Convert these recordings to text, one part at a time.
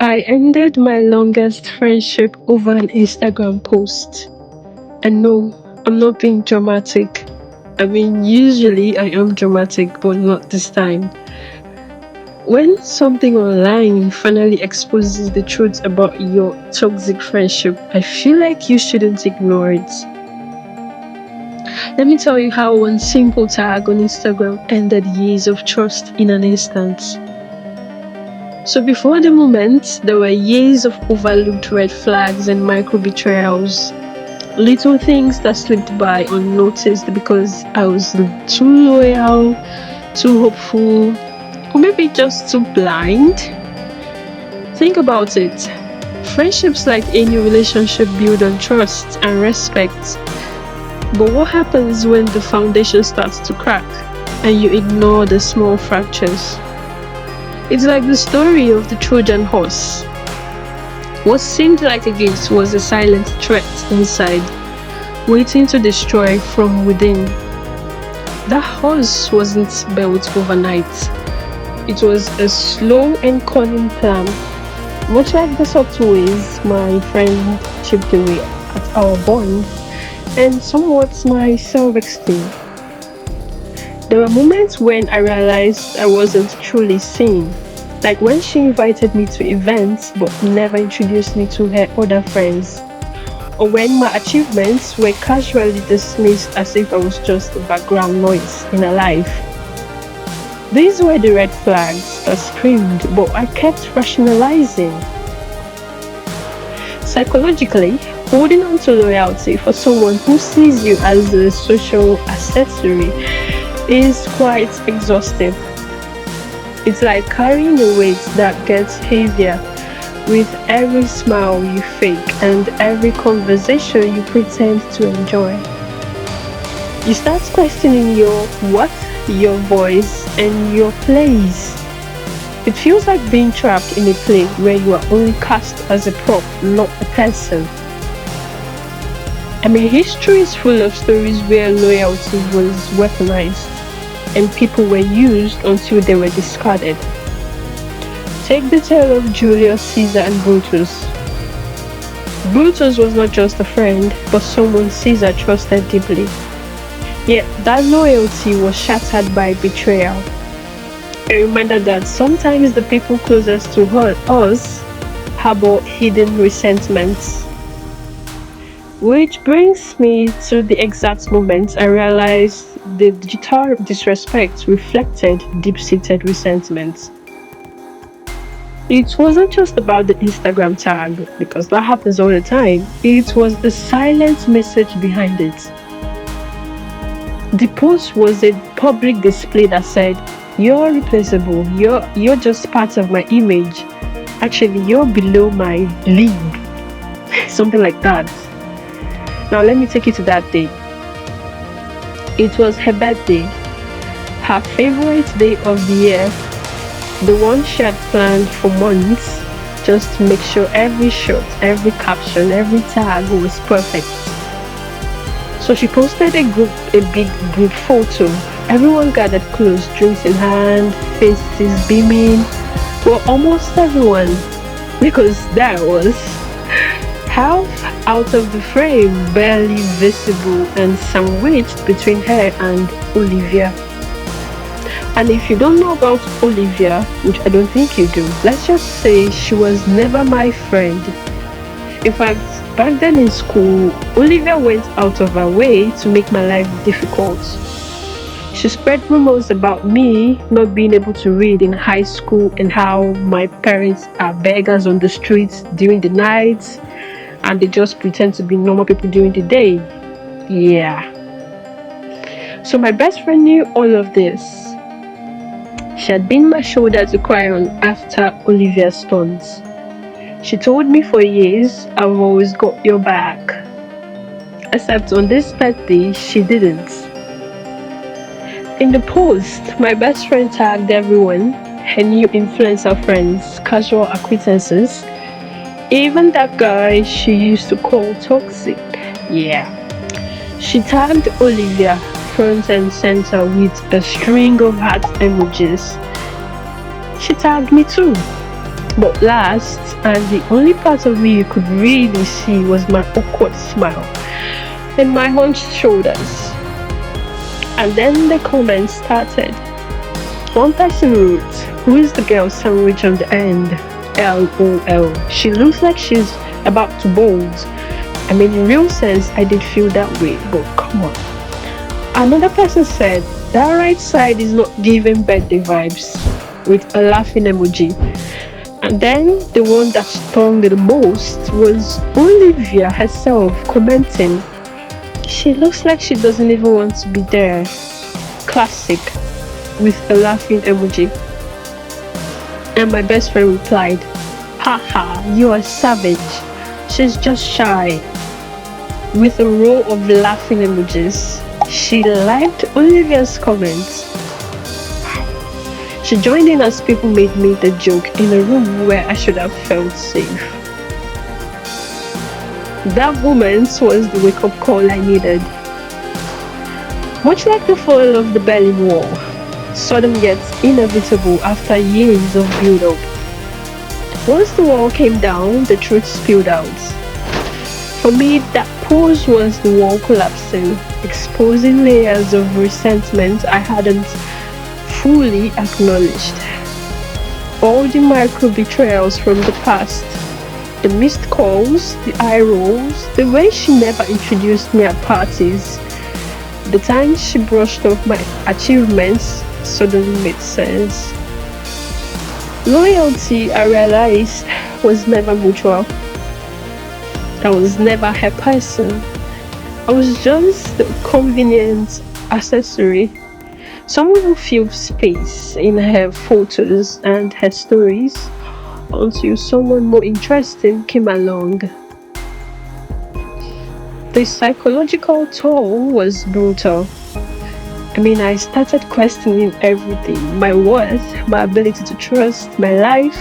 I ended my longest friendship over an Instagram post. And no, I'm not being dramatic. I mean, usually I am dramatic, but not this time. When something online finally exposes the truth about your toxic friendship, I feel like you shouldn't ignore it. Let me tell you how one simple tag on Instagram ended years of trust in an instant. So before the moment, there were years of overlooked red flags and micro-betrayals. Little things that slipped by unnoticed because I was too loyal, too hopeful, or maybe just too blind. Think about it. Friendships, like any relationship, build on trust and respect. But what happens when the foundation starts to crack and you ignore the small fractures? It's like the story of the Trojan horse. What seemed like a gift was a silent threat inside, waiting to destroy from within. That horse wasn't built overnight. It was a slow and cunning plan. Much like the subtle ways my friend chipped away at our bond, and somewhat my self-esteem. There were moments when I realized I wasn't truly seen, like when she invited me to events but never introduced me to her other friends, or when my achievements were casually dismissed as if I was just a background noise in her life. These were the red flags that screamed, but I kept rationalizing. Psychologically, holding on to loyalty for someone who sees you as a social accessory is quite exhausting. It's like carrying a weight that gets heavier with every smile you fake and every conversation you pretend to enjoy. You start questioning your what, your voice, and your place. It feels like being trapped in a play where you are only cast as a prop, not a person. I mean, history is full of stories where loyalty was weaponized and people were used until they were discarded. Take the tale of Julius Caesar and Brutus. Brutus was not just a friend, but someone Caesar trusted deeply. Yet that loyalty was shattered by betrayal. A reminder that sometimes the people closest to us harbor hidden resentments. Which brings me to the exact moment I realized the digital disrespect reflected deep-seated resentment. It wasn't just about the Instagram tag, because that happens all the time. It was the silent message behind it. The post was a public display that said, "You're replaceable, you're just part of my image. Actually, you're below my league." Something like that. Now let me take you to that day. It was her birthday, her favorite day of the year, the one she had planned for months, just to make sure every shot, every caption, every tag was perfect. So she posted a big group photo. Everyone gathered close, drinks in hand, faces beaming. Well, almost everyone, because there I was, half out of the frame, barely visible and sandwiched between her and Olivia. And if you don't know about Olivia, which I don't think you do, let's just say she was never my friend. In fact, back then in school, Olivia went out of her way to make my life difficult. She spread rumors about me not being able to read in high school and how my parents are beggars on the streets during the night and they just pretend to be normal people during the day. Yeah. So my best friend knew all of this. She had been my shoulder to cry on after Olivia's stunts. She told me for years, "I've always got your back." Except on this birthday, she didn't. In the post, my best friend tagged everyone, her new influencer friends, casual acquaintances, even that guy she used to call toxic. Yeah. She tagged Olivia front and center with a string of heart emojis. She tagged me too. But last, and the only part of me you could really see was my awkward smile and my hunched shoulders. And then the comments started. One person wrote, "Who is the girl sandwich on the end? LOL. She looks like she's about to bolt." I mean, in real sense, I did feel that way, but come on. Another person said, "That right side is not giving birthday vibes," with a laughing emoji. And then the one that stung the most was Olivia herself commenting, "She looks like she doesn't even want to be there." Classic, with a laughing emoji. And my best friend replied, "Haha, you are savage. She's just shy," with a row of laughing emojis. She liked Olivia's comments. She joined in as people made me the joke in a room where I should have felt safe. That moment was the wake-up call I needed. Much like the fall of the Berlin Wall, sudden yet inevitable after years of build-up. Once the wall came down, the truth spilled out. For me, that pause was the wall collapsing, exposing layers of resentment I hadn't fully acknowledged. All the micro-betrayals from the past, the missed calls, the eye rolls, the way she never introduced me at parties, the times she brushed off my achievements suddenly made sense. Loyalty, I realized, was never mutual. I was never her person. I was just the convenient accessory. Someone who filled space in her photos and her stories until someone more interesting came along. The psychological toll was brutal. I mean, I started questioning everything: my worth, my ability to trust, my life,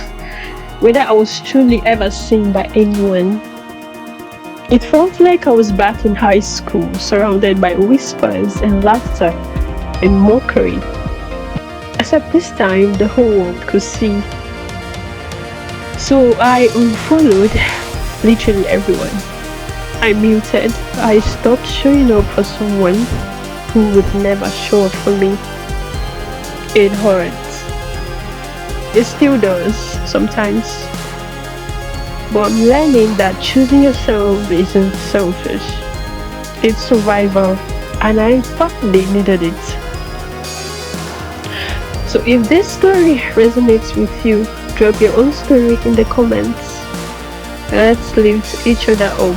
whether I was truly ever seen by anyone. It felt like I was back in high school, surrounded by whispers and laughter and mockery. Except this time, the whole world could see. So I unfollowed literally everyone. I muted. I stopped showing up for someone who would never show up for me. It hurts. It still does sometimes. But I'm learning that choosing yourself isn't selfish. It's survival, and I badly needed it. So if this story resonates with you, drop your own story in the comments. Let's lift each other up.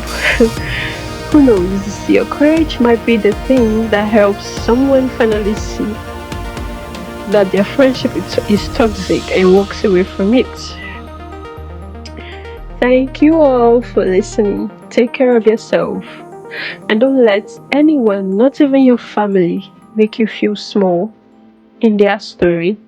Who knows, your courage might be the thing that helps someone finally see that their friendship is toxic and walks away from it. Thank you all for listening. Take care of yourself. And don't let anyone, not even your family, make you feel small in their story.